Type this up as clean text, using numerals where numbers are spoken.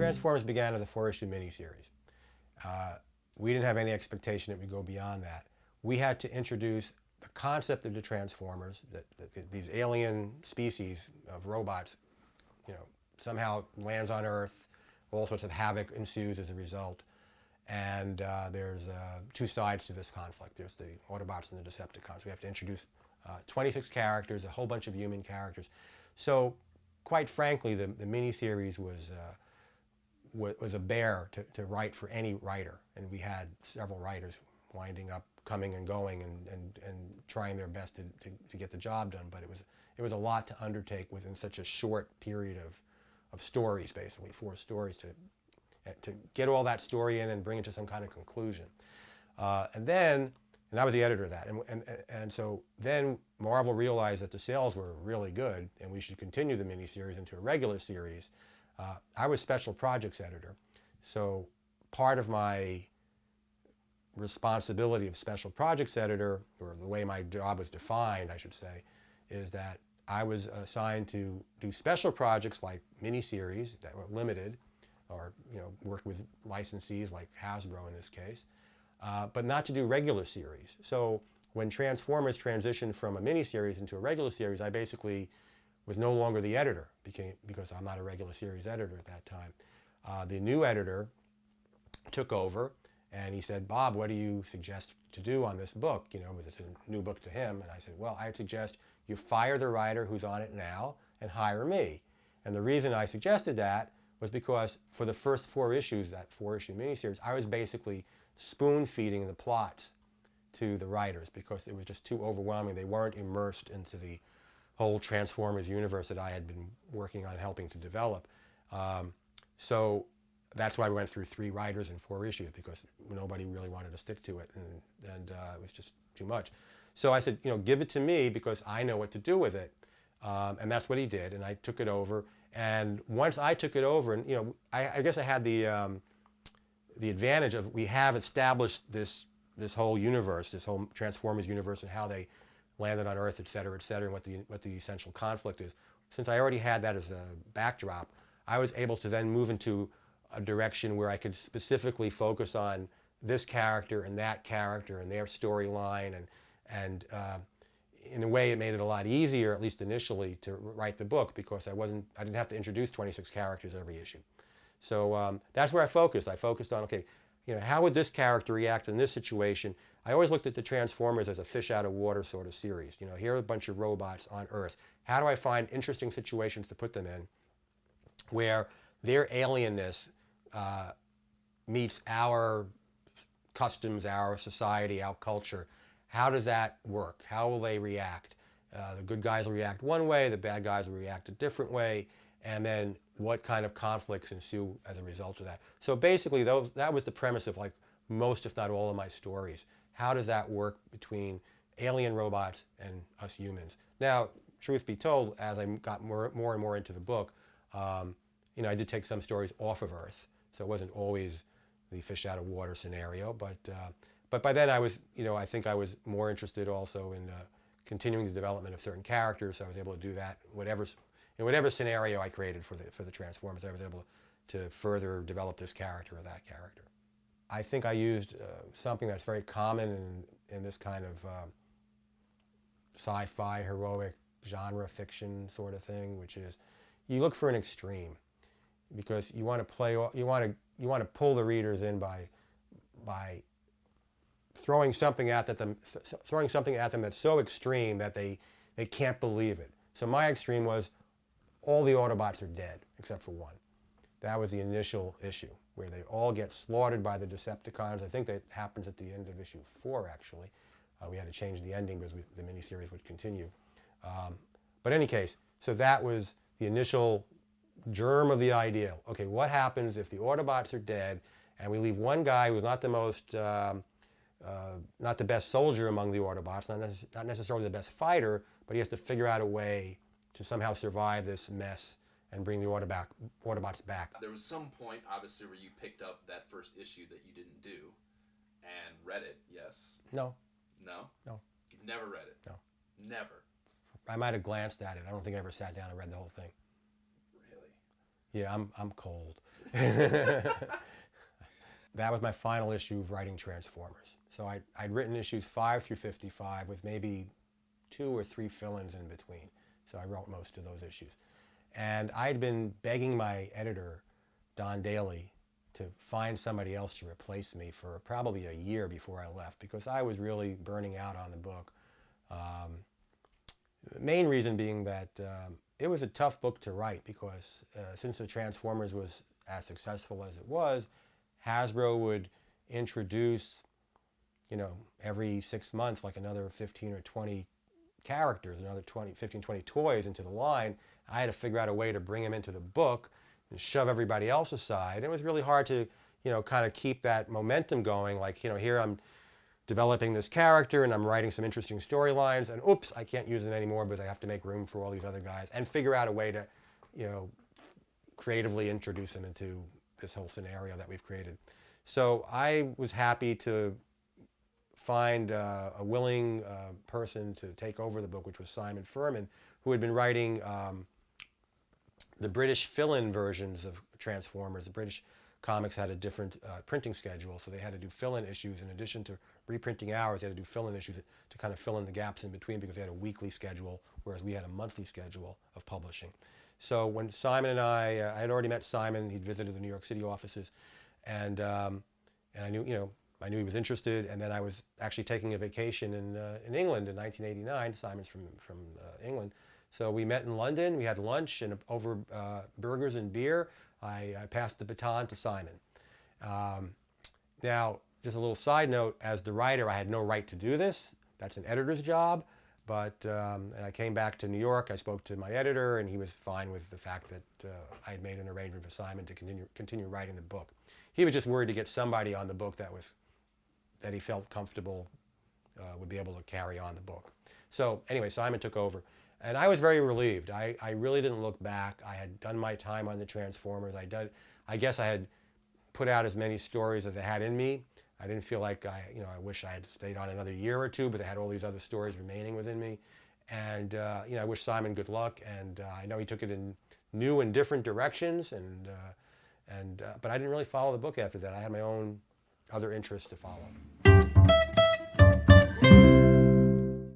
Transformers began as a 4-issue miniseries. We didn't have any expectation that we'd go beyond that. We had to introduce the concept of the Transformers, that these alien species of robots, somehow lands on Earth. All sorts of havoc ensues as a result. And there's two sides to this conflict. There's the Autobots and the Decepticons. We have to introduce 26 characters, a whole bunch of human characters. So, quite frankly, the miniseries was a bear to write for any writer. And we had several writers winding up coming and going and trying their best to get the job done. But it was a lot to undertake within such a short period of stories, basically, 4 stories, to get all that story in and bring it to some kind of conclusion. And I was the editor of that. And so then Marvel realized that the sales were really good and we should continue the miniseries into a regular series. I was special projects editor. So part of my responsibility of special projects editor, or the way my job was defined, I should say, is that I was assigned to do special projects like miniseries that were limited, or work with licensees like Hasbro in this case, but not to do regular series. So when Transformers transitioned from a miniseries into a regular series, I basically was no longer the editor because I'm not a regular series editor at that time. The new editor took over and he said, "Bob, what do you suggest to do on this book?" It's a new book to him. And I said, "Well, I'd suggest you fire the writer who's on it now and hire me." And the reason I suggested that was because for the first 4 issues, that 4-issue miniseries, I was basically spoon-feeding the plots to the writers because it was just too overwhelming. They weren't immersed into the whole Transformers universe that I had been working on helping to develop. So that's why we went through 3 writers and 4 issues, because nobody really wanted to stick to it, and it was just too much. So I said, give it to me because I know what to do with it. And that's what he did, and I took it over. And once I took it over, and I guess I had the advantage of, we have established this whole universe, this whole Transformers universe, and how they landed on Earth, et cetera, and what the essential conflict is. Since I already had that as a backdrop, I was able to then move into a direction where I could specifically focus on this character and that character and their storyline, and in a way it made it a lot easier, at least initially, to write the book because I didn't have to introduce 26 characters every issue. So that's where I focused. I focused on, okay, how would this character react in this situation? I always looked at the Transformers as a fish out of water sort of series. Here are a bunch of robots on Earth. How do I find interesting situations to put them in where their alienness meets our customs, our society, our culture? How does that work? How will they react? The good guys will react one way, the bad guys will react a different way, and then what kind of conflicts ensue as a result of that. So basically, that was the premise of like most, if not all, of my stories. How does that work between alien robots and us humans? Now, truth be told, as I got more and more into the book, I did take some stories off of Earth, so it wasn't always the fish out of water scenario, but by then I was, I think I was more interested also in continuing the development of certain characters, so I was able to do that in whatever scenario I created for the Transformers. I was able to further develop this character or that character. I think I used something that's very common in this kind of sci-fi, heroic, genre fiction sort of thing, which is you look for an extreme because you want to pull the readers in by throwing something at them that's so extreme that they can't believe it. So my extreme was all the Autobots are dead except for one. That was the initial issue, where they all get slaughtered by the Decepticons. I think that happens at the end of issue 4, actually. We had to change the ending because the miniseries would continue. But in any case, so that was the initial germ of the idea. Okay, what happens if the Autobots are dead and we leave one guy who's not the most, not the best soldier among the Autobots, not necessarily the best fighter, but he has to figure out a way to somehow survive this mess and bring the Autobots back. There was some point, obviously, where you picked up that first issue that you didn't do and read it, yes? No. No? No. You've never read it? No. Never? I might have glanced at it. I don't think I ever sat down and read the whole thing. Really? Yeah, I'm cold. That was my final issue of writing Transformers. So I'd written issues 5 through 55 with maybe 2 or 3 fill-ins in between. So I wrote most of those issues. And I'd been begging my editor, Don Daly, to find somebody else to replace me for probably a year before I left, because I was really burning out on the book. The main reason being that it was a tough book to write, because since the Transformers was as successful as it was, Hasbro would introduce, every 6 months, like another 15 or 20 characters, another 15, 20 toys into the line. I had to figure out a way to bring them into the book and shove everybody else aside. It was really hard to, kind of keep that momentum going. Like, here I'm developing this character and I'm writing some interesting storylines, and oops, I can't use them anymore because I have to make room for all these other guys and figure out a way to, creatively introduce them into this whole scenario that we've created. So I was happy to find a willing person to take over the book, which was Simon Furman, who had been writing the British fill-in versions of Transformers. The British comics had a different printing schedule, so they had to do fill-in issues. In addition to reprinting ours, they had to do fill-in issues to kind of fill in the gaps in between, because they had a weekly schedule, whereas we had a monthly schedule of publishing. So when Simon and I had already met Simon, he'd visited the New York City offices, and I knew, I knew he was interested. And then I was actually taking a vacation in England in 1989. Simon's from England. So we met in London, we had lunch, and over burgers and beer, I passed the baton to Simon. Now, just a little side note, as the writer, I had no right to do this. That's an editor's job. But and I came back to New York, I spoke to my editor, and he was fine with the fact that I had made an arrangement for Simon to continue writing the book. He was just worried to get somebody on the book that he felt comfortable would be able to carry on the book. So anyway, Simon took over. And I was very relieved. I really didn't look back. I had done my time on the Transformers. I guess I had put out as many stories as I had in me. I didn't feel like I wish I had stayed on another year or two, but I had all these other stories remaining within me. And I wish Simon good luck. And I know he took it in new and different directions. But I didn't really follow the book after that. I had my own other interests to follow.